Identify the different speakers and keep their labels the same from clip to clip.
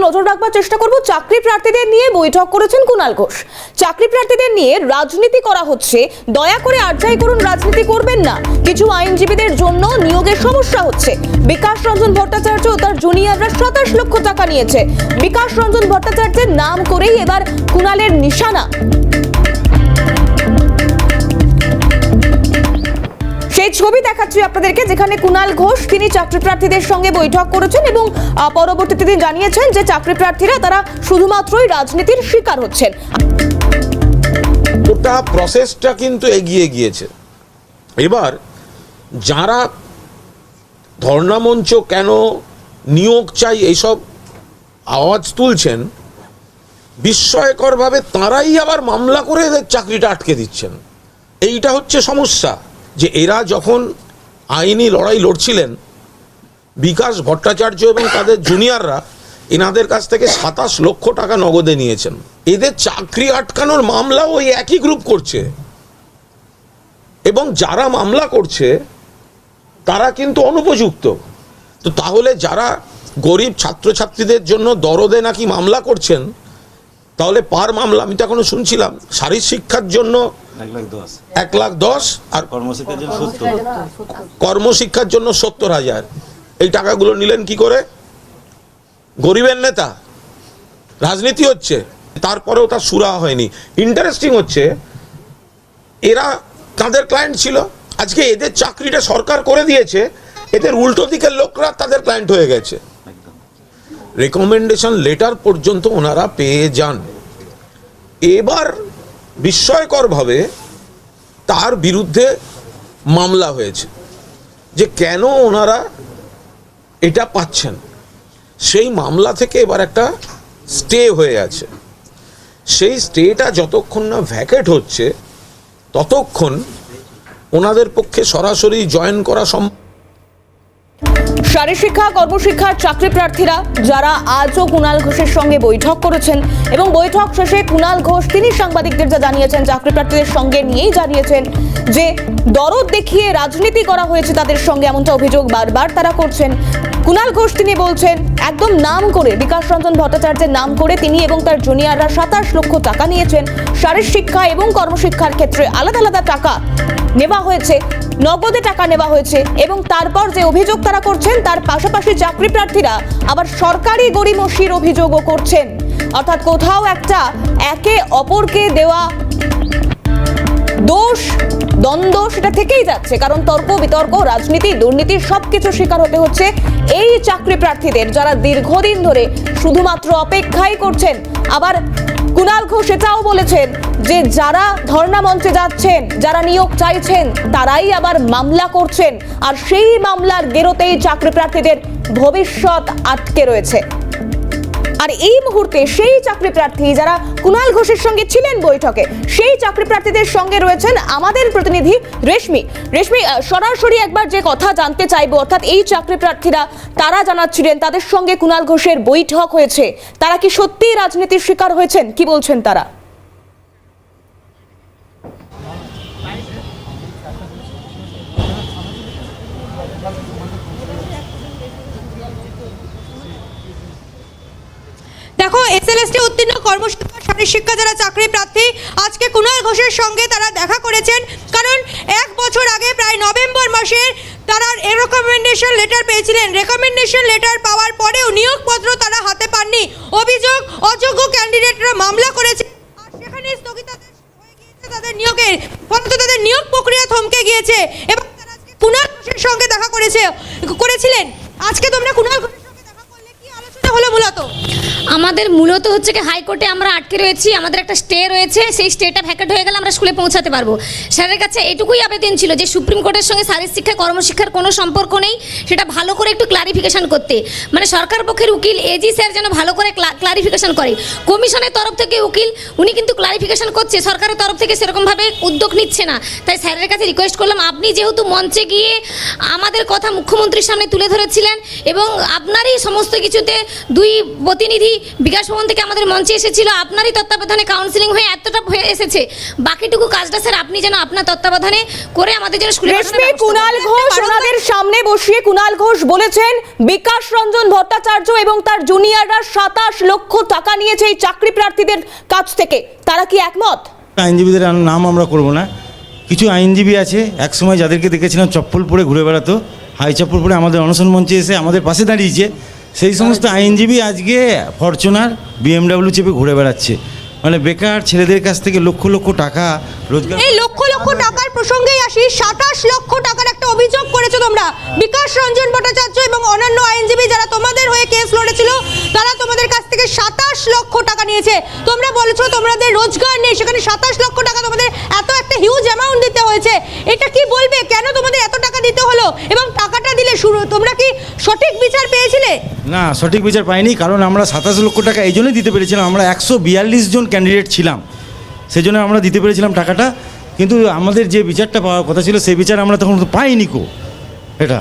Speaker 1: নজর রাখবার চেষ্টা করব। চাকরি প্রার্থীদের নিয়ে বৈঠক করেছেন কুণাল ঘোষ। চাকরি প্রার্থীদের নিয়ে রাজনীতি করা হচ্ছে, দয়া করে আর্জাই করুন, রাজনীতি করবেন না। কিছু আইনজীবীদের জন্য নিয়োগের সমস্যা হচ্ছে। বিকাশ রঞ্জন ভট্টাচার্য ও তার জুনিয়ররা 27 লক্ষ টাকা নিয়েছে। বিকাশ রঞ্জন ভট্টাচার্যের নাম করেই এবার কুণালের নিশানা। সেই ছবি দেখাচ্ছি আপনাদেরকে, যেখানে কুণাল ঘোষ তিনি চাকরি প্রার্থীদের সঙ্গে বৈঠক করেছেন এবং পরবর্তীতে তিনি জানিয়েছেন যে চাকরি প্রার্থীরা তারা শুধুমাত্রই রাজনীতির শিকার হচ্ছেন।
Speaker 2: গোটা প্রসেসটা কিন্তু এগিয়ে গিয়েছে। এবার যারা ধর্ণামঞ্চ কেন নিয়োগ চাই এইসব আওয়াজ তুলছেন, বিস্ময়করভাবে তারাই আবার মামলা করে এদের চাকরিটা আটকে দিচ্ছেন। এইটা হচ্ছে সমস্যা, যে এরা যখন আইনি লড়াই লড়ছিলেন, বিকাশ ভট্টাচার্য এবং তাদের জুনিয়ররা এনাদের কাছ থেকে 27 লক্ষ টাকা নগদে নিয়েছেন। এদের চাকরি আটকানোর মামলা ওই একই গ্রুপ করছে, এবং যারা মামলা করছে তারা কিন্তু অনুপযুক্ত। তো তাহলে যারা গরিব ছাত্রছাত্রীদের জন্য দরদে নাকি মামলা করছেন, তাহলে পার মামলা আমি তো এখনো শুনছিলাম শারীরিক শিক্ষার জন্য 1,10,000 আর কর্মশিক্ষার জন্য 70,000। এই টাকাগুলো নিলেন কি করে? গরিবের নেতা, রাজনীতি হচ্ছে, তারপরেও তার সুরাহা হয়নি। ইন্টারেস্টিং হচ্ছে, এরা তাদের ক্লায়েন্ট ছিল, আজকে এদের চাকরিটা সরকার করে দিয়েছে, এদের উল্টো দিকের লোকরা তাদের ক্লায়েন্ট হয়ে গেছে। রেকমেন্ডেশন লেটার পর্যন্ত ওনারা পেয়ে যান। এবার বিস্ময়করভাবে তার বিরুদ্ধে মামলা হয়েছে, যে কেন ওনারা এটা পাচ্ছেন। সেই মামলা থেকে এবার একটা স্টে হয়ে আছে। সেই স্টেটা যতক্ষণ না ভ্যাকেট হচ্ছে, ততক্ষণ ওনাদের পক্ষে সরাসরি জয়েন করা সম্ভব।
Speaker 1: শারীরশিক্ষা, কর্মশিক্ষার চাকরি প্রার্থীরা যারা আজও কুণাল ঘোষের সঙ্গে বৈঠক করেছেন, এবং বৈঠক শেষে কুণাল ঘোষ তিনি সাংবাদিকদের যা জানিয়েছেন, চাকরি প্রার্থীদের সঙ্গে নিয়েই জানিয়েছেন যে দরদ দেখিয়ে রাজনীতি করা হয়েছে তাদের সঙ্গে, এমনটা অভিযোগ বারবার তারা করছেন। কুণাল ঘোষ তিনি বলছেন একদম নাম করে, বিকাশ রঞ্জন ভট্টাচার্যের নাম করে তিনি এবং তার জুনিয়ররা 27 লক্ষ টাকা নিয়েছেন। শারীরশিক্ষা এবং কর্মশিক্ষার ক্ষেত্রে আলাদা আলাদা টাকা নেওয়া হয়েছে, নগদে টাকা নেওয়া হয়েছে, এবং তারপর যে অভিযোগ তারা করছেন তার পাশাপাশি চাকরি প্রার্থীরা আবার সরকারি গড়িমসির অভিযোগও করছেন। অর্থাৎ কোথাও একটা একে অপরকে দেওয়া দোষ দ্বন্দ্ব সেটা থেকেই যাচ্ছে, কারণ তর্ক বিতর্ক, রাজনীতি, দুর্নীতির সবকিছু শিকার হতে হচ্ছে এই চাকরি প্রার্থীদের, যারা দীর্ঘদিন ধরে শুধুমাত্র অপেক্ষাই করছেন। আবার কুণাল ঘোষ এটাও বলেছেন যে যারা ধর্ণা মঞ্চে যাচ্ছেন, যারা নিয়োগ চাইছেন, তারাই আবার মামলা করছেন, আর সেই মামলার গেরোতেই চাকরি প্রার্থীদের ভবিষ্যৎ আটকে রয়েছে। আর এই মুহূর্তে সেই চাকরি প্রার্থী যারা কুণাল ঘোষের সঙ্গে ছিলেন বৈঠকে, সেই চাকরি প্রার্থীদের সঙ্গে রয়েছেন আমাদের প্রতিনিধি রেশমি। সরাসরি একবার যে কথা জানতে চাইবো, অর্থাৎ এই চাকরি প্রার্থীরা তারা জানাচ্ছিলেন তাদের সঙ্গে কুণাল ঘোষের বৈঠক হয়েছে, তারা কি সত্যিই রাজনীতির শিকার হয়েছেন, কি বলছেন তারা?
Speaker 3: দেখো, এসএলএসটি উত্তীর্ণ কর্মশিক্ষা, শারীরশিক্ষা যারা চাকরি প্রার্থী আজকে কুণাল ঘোষের সঙ্গে তারা দেখা করেছেন, কারণ 1 বছর আগে প্রায় নভেম্বর মাসে তারা রেকমেন্ডেশন লেটার পেয়েছিলেন। রেকমেন্ডেশন লেটার পাওয়ার পরেও নিয়োগপত্র তারা হাতে পাননি। অভিযোগ, অযোগ্য ক্যান্ডিডেটরা মামলা করেছে, আর সেখানে স্থগিতাদেশ হয়ে গিয়েছে তাদের নিয়োগের, ফলত তাদের নিয়োগ প্রক্রিয়া থমকে গিয়েছে। এবং তারা আজকে কুণাল ঘোষের সঙ্গে দেখা করেছিলেন। আজকে তোমরা কুণাল ঘোষের সঙ্গে দেখা করলে কি আলোচনা হলো?
Speaker 4: আমাদের মূলত হচ্ছে কি হাইকোর্টে আমরা আটকে রয়েছি, আমাদের একটা স্টে রয়েছে, সেই স্টেটা ভ্যাকেট হয়ে গেলে আমরা স্কুলে পৌঁছাতে পারবো। স্যারের কাছে এটুকুই আবেদন ছিল যে সুপ্রিম কোর্টের সঙ্গে শারীরশিক্ষা কর্মশিক্ষার কোনো সম্পর্ক নেই, সেটা ভালো করে একটু ক্লারিফিকেশন করতে, মানে সরকার পক্ষের উকিল এজি স্যার যেন ভালো করে ক্লারিফিকেশন করে। কমিশনের তরফ থেকে উকিল উনি কিন্তু ক্লারিফিকেশন করছে, সরকারের তরফ থেকে সেরকমভাবে উদ্যোগ নিচ্ছে না। তাই স্যারের কাছে রিকোয়েস্ট করলাম, আপনি যেহেতু মঞ্চে গিয়ে আমাদের কথা মুখ্যমন্ত্রীর সামনে তুলে ধরেছিলেন এবং আপনারই সমস্ত কিছুতে দুই প্রতিনিধি বিকাশ ভবন থেকে আমাদের মঞ্চে এসেছিল, আপনারই তত্ত্বাবধানে কাউন্সিলিং হয়ে এতটা হয়ে এসেছে, বাকিটুকু কাজটা স্যার আপনি যেন আপনার তত্ত্বাবধানে করে আমাদের জন্য স্কুলে
Speaker 1: রেশমি, কুণাল ঘোষ ওনাদের সামনে বসিয়ে কুণাল ঘোষ বলেছেন বিকাশ রঞ্জন ভট্টাচার্য এবং তার জুনিয়ররা 27 লক্ষ টাকা নিয়েছে এই চাকরি প্রার্থীদের কাছ থেকে। তারা কি একমত?
Speaker 5: আইনজীবীদের নাম আমরা করব না, কিছু আইনজীবী আছে একসময় যাদেরকে দেখেছিলাম চপ্পল পরে ঘুরে বেড়াতো, হাই চপ্পল পরে আমাদের অনশন মঞ্চে এসে আমাদের পাশে দাঁড়িয়েছে, সেই সমস্ত আইনজীবী আজকে ফরচুনার BMW চেপে ঘুরে বেড়াচ্ছে, মানে বেকার ছেলেদের কাছ থেকে লক্ষ লক্ষ টাকা রোজগার।
Speaker 3: এই লক্ষ লক্ষ টাকার প্রসঙ্গেই আসি, 27 লক্ষ টাকার একটা অভিযোগ করেছো তোমরা। বিকাশ রঞ্জন ভট্টাচার্য এবং অন্যান্য আইনজীবী যারা তোমাদের হয়ে কেস লড়েছিল তারা তোমাদের কাছ থেকে 27 লক্ষ টাকা নিয়েছে। তোমরা বলেছো তোমাদের রোজগার নেই, সেখানে 27 লক্ষ টাকা তোমাদের এত একটা হিউজ অ্যামাউন্ট দিতে হয়েছে। এটা কি বলবে, কেন তোমাদের এত টাকা দিতে হলো এবং টাকাটা দিলে তোমরা কি সঠিক বিচার পেয়েছিলে?
Speaker 5: না, সঠিক বিচার পাইনি, কারণ আমরা 27 লক্ষ টাকা এই জন্যই দিতে পেরেছিলাম, আমরা 142 জন ক্যান্ডিডেট ছিলাম, সেই জন্য আমরা দিতে পেরেছিলাম টাকাটা, কিন্তু আমাদের যে বিচারটা পাওয়ার কথা ছিল সেই বিচার আমরা তখন পাইনি কো। এটা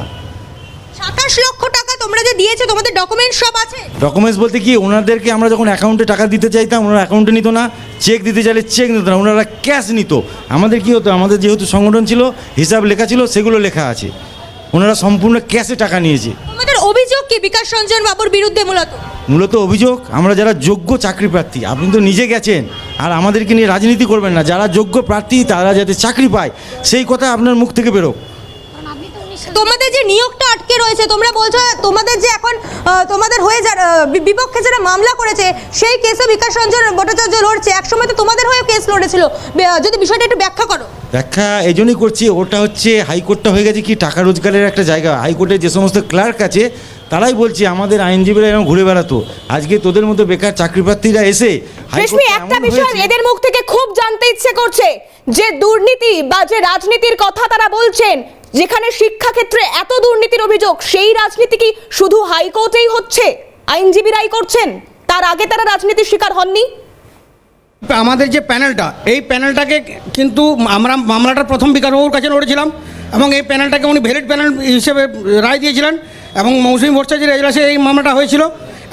Speaker 3: 27 লক্ষ টাকা তোমরা যে দিয়েছো তোমাদের ডকুমেন্ট সব আছে?
Speaker 5: ডকুমেন্টস বলতে কি, ওনাদেরকে আমরা যখন অ্যাকাউন্টে টাকা দিতে চাইতাম ওনারা অ্যাকাউন্টে নিত না, চেক দিতে চাইলে চেক নিত না, ওনারা ক্যাশ নিত। আমাদের কি হতো, আমাদের যেহেতু সংগঠন ছিল হিসাব লেখা ছিল, সেগুলো লেখা আছে, ওনারা সম্পূর্ণ ক্যাশে টাকা নিয়েছে।
Speaker 3: তোমাদের অভিযোগ কি বিকাশ রঞ্জন বাবুর বিরুদ্ধে?
Speaker 5: মূলত অভিযোগ আমরা যারা যোগ্য চাকরি প্রার্থী, আপনি তো নিজে গেছেন, আর আমাদেরকে নিয়ে রাজনীতি করবেন না, যারা যোগ্য প্রার্থী তারা যাতে চাকরি পায় সেই কথা আপনার মুখ থেকে বেরোক।
Speaker 3: তোমাদের যে নিয়োগটা আটকে রয়েছে, তোমরা বলছো তোমাদের যে এখন তোমাদের হয়ে বিপক্ষে যারা মামলা করেছে সেই কেসে বিকাশ রঞ্জন ভট্টাচার্য লড়ছে, একসময় তো তোমাদের হয়ে কেস লড়েছিল, যদি বিষয়টা একটু ব্যাখ্যা করো।
Speaker 5: ব্যাখ্যা এই জন্যই করছি, ওটা হচ্ছে হাইকোর্টটা হয়ে গেছে কি টাকা রোজগারের একটা জায়গা, হাইকোর্টে যে সমস্ত ক্লার্ক আছে তারাই বলছে আমাদের আইনজীবীরা এরকম ঘুরে বেড়াতো, আজকে তোদের মতো বেকার চাকরি প্রার্থীরা এসে
Speaker 1: রেশমি, একটা বিষয় এদের মুখ থেকে খুব জানতে ইচ্ছে করছে, যে দুর্নীতি বা যে রাজনীতির কথা তারা বলছেন, যেখানে শিক্ষা ক্ষেত্রে এত দুর্নীতির অভিযোগ, সেই রাজনীতি কি শুধু হাইকোর্টেই হচ্ছে, আইনজীবীরাই করছেন? তার আগে তারা রাজনীতির শিকার হননি?
Speaker 6: আমাদের যে প্যানেলটা, এই প্যানেলটাকে কিন্তু আমরা মামলাটা প্রথম বিকাশবাবুর কাছে লড়েছিলাম এবং এই প্যানেলটাকে উনি ভ্যালিড প্যানেল হিসেবে রায় দিয়েছিলেন এবং মৌসুমী ভট্টাচার্যের এজলাসে এই মামলাটা হয়েছিল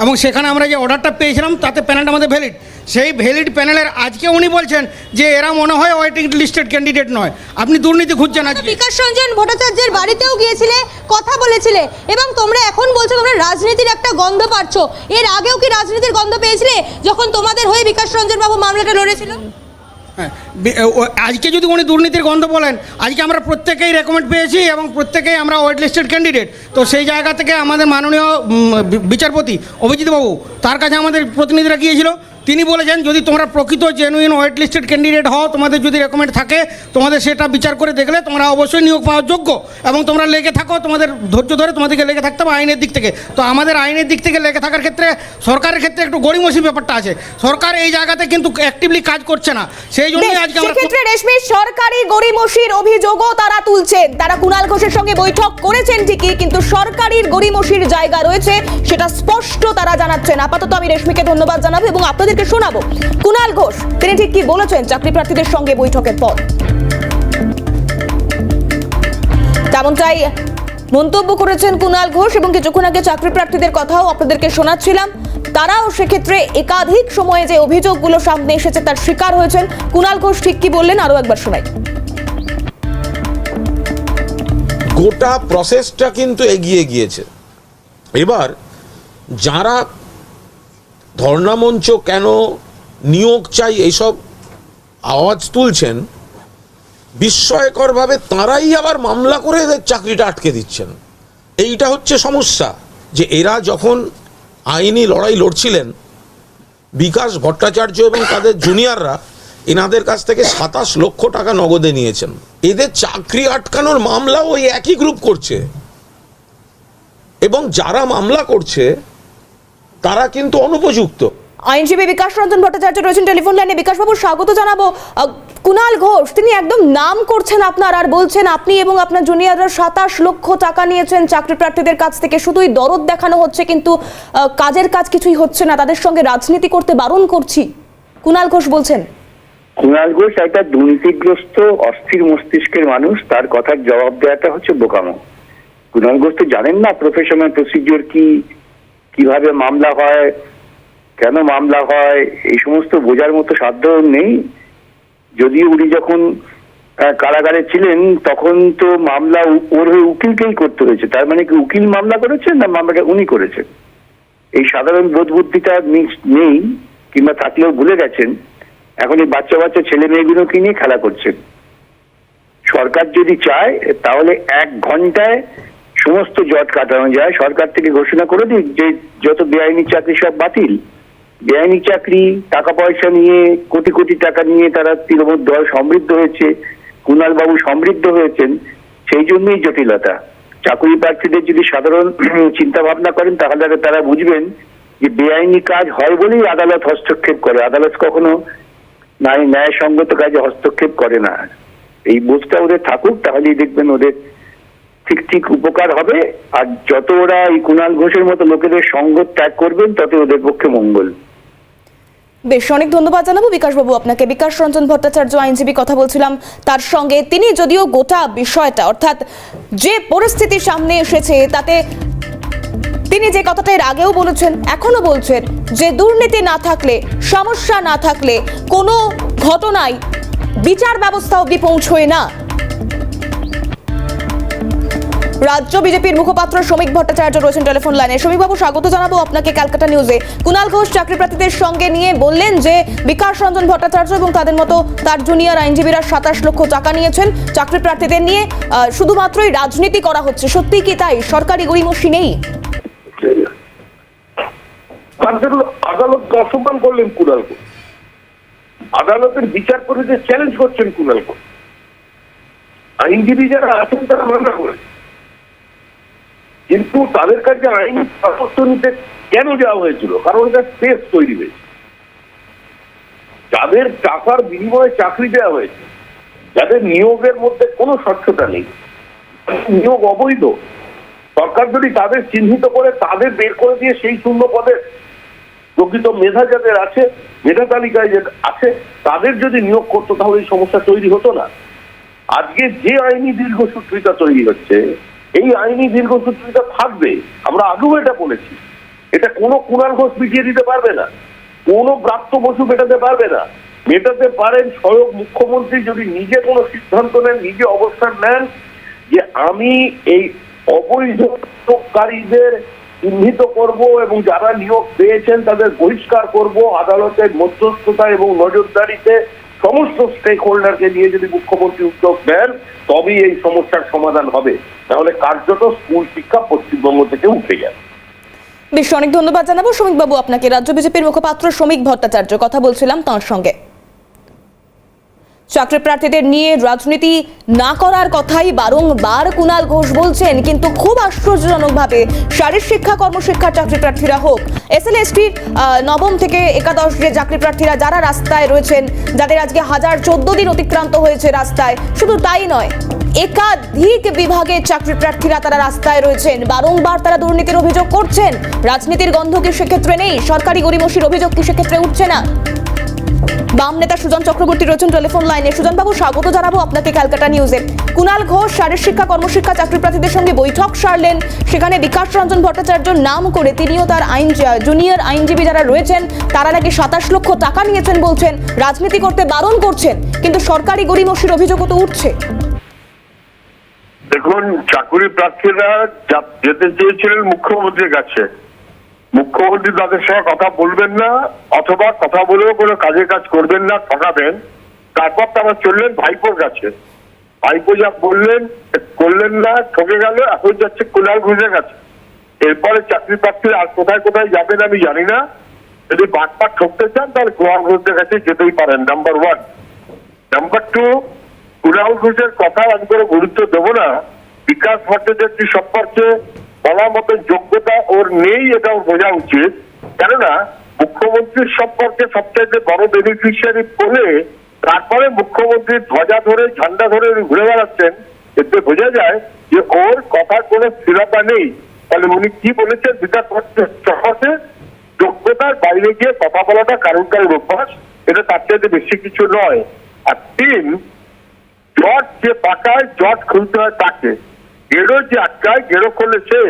Speaker 6: এবং সেখানে আমরা যে অর্ডারটা পেয়েছিলাম তাতে প্যানেলটা আমাদের ভ্যালিড। সেই ভ্যালিড প্যানেলের আজকে উনি বলছেন যে এরা মনে হয় ওয়েটিং লিস্টেড ক্যান্ডিডেট নয়, আপনি দুর্নীতি খুঁজছেন। আজকে
Speaker 3: বিকাশ রঞ্জন ভট্টাচার্যের বাড়িতেও গিয়েছিলে, কথা বলেছিলে এবং তোমরা এখন বলছো তোমরা রাজনীতির একটা গন্ধ পাচ্ছ। এর আগেও কি রাজনীতির গন্ধ পেয়েছিলে যখন তোমাদের হয়ে বিকাশ রঞ্জন বাবু মামলাটা লড়েছিল?
Speaker 6: হ্যাঁ, আজকে যদি উনি দুর্নীতির গন্ধ বলেন, আজকে আমরা প্রত্যেকেই রেকমেন্ড পেয়েছি এবং প্রত্যেকেই আমরা ওয়েট লিস্টেড ক্যান্ডিডেট, তো সেই জায়গা থেকে আমাদের মাননীয় বিচারপতি অভিজিৎ বাবু তার কাছে আমাদের প্রতিনিধিরা গিয়েছিল, তিনি বলেছেন যদি তোমরা প্রকৃত জেনুইন ওয়েট লিস্টেড ক্যান্ডিডেট হও, তোমাদের যদি রেকমেন্ড থাকে, তোমাদের সেটা বিচার করে দেখলে তোমরা অবশ্যই নিয়োগ পাওয়ার যোগ্য এবং তোমরা লেগে থাকো, তোমাদের ধৈর্য ধরে তোমাদেরকে লেগে থাকতে হবে আইনের দিক থেকে। তো আমাদের আইনের দিক থেকে লেগে থাকার ক্ষেত্রে সরকারের ক্ষেত্রে একটু গড়িমসি ব্যাপারটা আছে, সরকার এই জায়গাতে কিন্তু অ্যাক্টিভলি কাজ করছে না, সেই জন্যই আজকে আমরা
Speaker 1: সেক্ষেত্রে রেশমি, সরকারি গড়িমসির অভিযোগও তারা তুলছেন। তারা কুণাল ঘোষের সঙ্গে বৈঠক করেছেন ঠিকই, কিন্তু সরকারির গড়িমসির জায়গা রয়েছে সেটা স্পষ্ট তারা জানাচ্ছেন। আপাতত আমি রেশমিকে ধন্যবাদ জানাবো এবং আপনাদেরকে শোনাবো কুণাল ঘোষ তিনি ঠিক কি বলেছেন চাকরি প্রার্থীদের সঙ্গে বৈঠকের পর। তেমনটাই মন্তব্য করেছেন কুণাল ঘোষ এবং কিছুক্ষণ আগে চাকরি প্রার্থীদের কথাও আপনাদেরকে শোনাচ্ছিলাম। তারাও সেক্ষেত্রে একাধিক সময়ে যে অভিযোগগুলো সামনে এসেছে তার শিকার হয়েছেন। কুণাল ঘোষ ঠিক কি বললেন আরো একবার শোনাই।
Speaker 2: গোটা প্রসেসটা কিন্তু এগিয়ে গিয়েছে। এবার যারা ধর্ণামঞ্চ কেন নিয়োগ চাই এইসব আওয়াজ তুলছেন, বিস্ময়করভাবে তারাই আবার মামলা করে এদের চাকরিটা আটকে দিচ্ছেন। এইটা হচ্ছে সমস্যা, যে এরা যখন আইনি লড়াই লড়ছিলেন, বিকাশ ভট্টাচার্য এবং তাদের জুনিয়ররা এনাদের কাছ থেকে 27 লক্ষ টাকা নগদে নিয়েছেন। এদের চাকরি আটকানোর মামলা ওই একই গ্রুপ করছে এবং যারা মামলা করছে তারা কিন্তু অনুপযুক্ত।
Speaker 1: আইনজীবী বিকাশ রঞ্জন ভট্টাচার্য রয়েছেন টেলিফোন লাইনে। বিকাশ বাবু স্বাগত জানাবো। কুণাল ঘোষ তিনি একদম নাম করছেন আপনার, আর বলছেন আপনি এবং আপনার জুনিয়ররা 27 লক্ষ টাকা নিয়েছেন চাকরি প্রার্থীদের কাছ থেকে, শুধুই দরদ দেখানো হচ্ছে কিন্তু কাজের কাজ কিছুই হচ্ছে না, তাদের সঙ্গে রাজনীতি করতে বারণ করছি, কুণাল ঘোষ বলছেন।
Speaker 7: কুণাল ঘোষ একটা দুর্নীতিগ্রস্ত অস্থির মস্তিষ্কের মানুষ, তার কথার জবাব দেওয়াটা হচ্ছে বোকামো। কুণাল ঘোষ তো জানেন না প্রফেশনাল প্রসিডিওর কি, কিভাবে মামলা হয়, কেন মামলা হয়, এই সমস্ত বোঝার মতো সাধ্য নেই। যদিও উনি যখন কারাগারে ছিলেন তখন তো মামলা ওর হয়ে উকিলকেই করতে হয়েছে। তার মানে কি উকিল মামলা করেছেন না মামলাটা উনি করেছেন? এই সাধারণ বোধ বুদ্ধিটা নেই, কিংবা থাকলেও ভুলে গেছেন। এখন এই বাচ্চা বাচ্চা ছেলে মেয়েগুলোকে নিয়ে খেলা করছেন। সরকার যদি চায় তাহলে 1 ঘন্টায় সমস্ত জট কাটানো যায়। সরকার থেকে ঘোষণা করে দিক যে যত বেআইনি চাকরি সব বাতিল। বেআইনি চাকরি, টাকা পয়সা নিয়ে, কোটি কোটি টাকা নিয়ে তারা তৃণমূল দল সমৃদ্ধ হয়েছে, কুণাল বাবু সমৃদ্ধ হয়েছেন, সেই জন্যই জটিলতা। চাকরি প্রার্থীদের যদি সাধারণ চিন্তা ভাবনা করেন তাহলে তারা বুঝবেন যে বেআইনি কাজ হয় বলেই আদালত হস্তক্ষেপ করে। আদালত কখনো ন্যায়সঙ্গত কাজে হস্তক্ষেপ করে না। এই বোধটা ওদের থাকুক, তাহলেই দেখবেন ওদের ঠিক উপকার হবে। আর যত ওরা এই কুণাল ঘোষের মতো লোকেদের সঙ্গ ত্যাগ করবেন তত ওদের পক্ষে মঙ্গল।
Speaker 1: বেশ, অনেক ধন্যবাদ জানাবো বিকাশবাবু আপনাকে। বিকাশ রঞ্জন ভট্টাচার্য আইনজীবী কথা বলছিলাম তার সঙ্গে। তিনি যদিও গোটা বিষয়টা, অর্থাৎ যে পরিস্থিতি সামনে এসেছে তাতে তিনি যে কথাটা এর আগেও বলেছেন, এখনো বলছেন যে দুর্নীতি না থাকলে, সমস্যা না থাকলে কোনো ঘটনায় বিচার ব্যবস্থা অবধি পৌঁছয় না। রাজ্য বিজেপির মুখপাত্র শ্রমিক ভট্টাচার্য রয়েছেন টেলিফোন লাইনে। শ্রমিকবাবু, স্বাগত জানাবো আপনাকে ক্যালকাটা নিউজে। কুণাল ঘোষ চাকরি প্রার্থীদের সঙ্গে নিয়ে বললেন যে বিকাশ রঞ্জন ভট্টাচার্য এবং তাদের মতো তার জুনিয়র আইনজীবীরা 27 লক্ষ টাকা নিয়েছেন চাকরি প্রার্থীদের নিয়ে। শুধুমাত্রই রাজনীতি করা হচ্ছে, সত্যি কি তাই? সরকারি গরিমসি নেই?
Speaker 8: আদালত অসম্মান করলেন কুণাল ঘোষ, আদালতের বিচারপতিদের চ্যালেঞ্জ করছেন কুণাল ঘোষ। আইনজীবী যারা আছেন তারা মামলা করেছে, কিন্তু তাদের কাছে আইনি পরামর্শ নিতে কেন যাওয়া হয়েছিল? কারণ এটা স্পেস তৈরি হয়েছে। যাদের টাকার বিনিময়ে চাকরি দেওয়া হয়েছে, যাদের নিয়োগের মধ্যে কোনো স্বচ্ছতা নেই, নিয়োগ অবৈধ, সরকার যদি তাদের চিহ্নিত করে তাদের বের করে দিয়ে সেই শূন্য পদে প্রকৃত মেধা যাদের আছে, মেধা তালিকায় যে আছে, তাদের যদি নিয়োগ করতো তাহলে এই সমস্যা তৈরি হতো না। আজকে যে আইনি দীর্ঘসূত্রিতা তৈরি হচ্ছে, এই আইনি দীর্ঘসূত্রিতা থাকবে। আমরা আগেও এটা বলেছি, এটা কোনো কুণাল ঘোষ মিটিয়ে দিতে পারবে না, কোনো ব্রাত্য বসু মেটাতে পারবে না। মেটাতে পারেন স্বয়ং মুখ্যমন্ত্রী যদি নিজে কোনো সিদ্ধান্ত নেন, নিজে অবস্থান নেন যে আমি এই অবৈধ নিয়োগকারীদের চিহ্নিত করব এবং যারা নিয়োগ পেয়েছেন তাদের বহিষ্কার করব। আদালতের মধ্যস্থতা এবং নজরদারিতে সমস্ত স্টেক হোল্ডারকে নিয়ে যদি মুখ্যমন্ত্রী উদ্যোগ নেন তবেই এই সমস্যার সমাধান হবে, তাহলে কার্যত স্কুল শিক্ষা পশ্চিমবঙ্গ থেকে উঠে যাবে।
Speaker 1: বেশ, অনেক ধন্যবাদ জানাবো শ্রমিকবাবু আপনাকে। রাজ্য বিজেপির মুখপাত্র শ্রমিক ভট্টাচার্য কথা বলছিলাম তাঁর সঙ্গে। চাকরি প্রার্থীদের নিয়ে রাজনীতি না করার কথাই বারংবার কুণাল ঘোষ বলছেন, কিন্তু খুব আশ্চর্যজনকভাবে শারীরিক শিক্ষা, কর্মশিক্ষার চাকরি প্রার্থীরা হোক, এসএলএসটির নবম থেকে একাদশ যে চাকরি প্রার্থীরা যারা রাস্তায় রয়েছেন, যাদের আজকে 1014 দিন অতিক্রান্ত হয়েছে রাস্তায়, শুধু তাই নয়, একাধিক বিভাগের চাকরি প্রার্থীরা তারা রাস্তায় রয়েছেন। বারংবার তারা দুর্নীতির অভিযোগ করছেন। রাজনীতির গন্ধ কি সেক্ষেত্রে নেই? সরকারি গরিমসির অভিযোগ কি সেক্ষেত্রে উঠছে না? বাম নেতা সুজন চক্রবর্তী রয়েছেন টেলিফোন লাইনে। সুজন বাবু, স্বাগত জানাবো আপনাকে ক্যালকাটা নিউজে। কুণাল ঘোষ শারীরিক শিক্ষা, কর্মশিক্ষা চাকরি প্রার্থীদের সঙ্গে বৈঠক সারলেন। সেখানে বিকাশ রঞ্জন ভট্টাচার্যর নাম করে তিনিও তার জুনিয়র আইনজীবী যারা রয়েছেন তারা নাকি 27 লক্ষ টাকা নিয়েছেন বলছেন, রাজনীতি করতে বারণ করছেন, কিন্তু সরকারি গরিমসির অভিযোগও তো উঠছে।
Speaker 8: দেখুন, চাকরি প্রার্থীরা যেতে চেয়েছিলেন মুখ্যমন্ত্রীর কাছে, মুখ্যমন্ত্রী তাদের সঙ্গে কথা বলবেন না, অথবা কথা বলেও কোনো কাজের কাজ করবেন না, ঠকাবেন। তারপর তারা চললেন ভাইপোর কাছে। ভাইপো যা বললেন করলেন না, ঠকে গেল, এখন যাচ্ছে কুণাল ঘোষের কাছে। এরপরে চাকরি প্রার্থীরা আর কোথায় কোথায় যাবেন আমি জানি না। যদি বাটপাট ঠকতে চান তাহলে কুণাল ঘোষের কাছে যেতেই পারেন, নাম্বার 1। নাম্বার 2, কুণাল ঘোষের কথা আমি কোনো গুরুত্ব দেবো না। বিকাশ ভট্টাচার্য সম্পর্কে বলার মতো যোগ্যতা ওর নেই, এটাও বোঝা উচিত। কেননা মুখ্যমন্ত্রীর সম্পর্কে সবচাইতে বড় বেনিফিশিয়ারি বলে তারপরে মুখ্যমন্ত্রীর ধ্বজা ধরে, ঝান্ডা ধরে ঘুরে বেড়াচ্ছেন, এতে বোঝা যায় যে ওর কথার কোনো স্থিরতা নেই। তাহলে উনি কি বলেছেন? বিকাশ সম্পর্কে যোগ্যতার বাইরে গিয়ে কথা বলাটা কারণ অভ্যাস, এটা তার চাইতে বেশি কিছু নয়। আর 3, জট যে পাকায় জট খুলতে হয় তাকে, গেড়ো যে আটকায়, গেড়ো খুলেছে।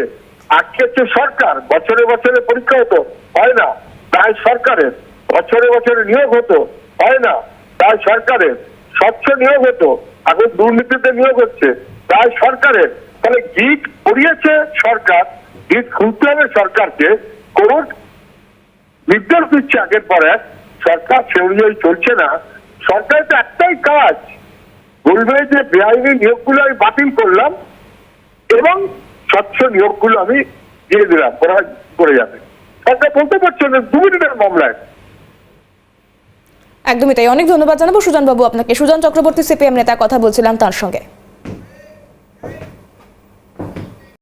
Speaker 8: আটকেছে সরকার। বছরে বছরে পরীক্ষা হতো, হয় না, তাই সরকারের। বছরে বছরে নিয়োগ হতো, হয় না, তাই সরকারের। স্বচ্ছ নিয়োগ হতো, এখন দুর্নীতিতে নিয়োগ হচ্ছে, তাই সরকারের। তাহলে গিট করিয়েছে সরকার, গিট খুলতে হবে সরকারকে। কোর্ট নির্দেশ দিচ্ছে আগের পর এক, সরকার সে অনুযায়ী চলছে না। সরকারের তো একটাই কাজ, বলবে যে বেআইনি নিয়োগগুলো আমি বাতিল করলাম এবং স্বচ্ছ নিয়োগগুলো আমি দিয়ে দিলাম, ওরা করে যাবে। সরকার বলতে পারছে না 2 মিনিটের মামলায়।
Speaker 1: একদমই তাই। অনেক ধন্যবাদ জানাবো সুজন বাবু আপনাকে। সুজন চক্রবর্তী, সিপিএম নেতা, কথা বলছিলাম তার সঙ্গে।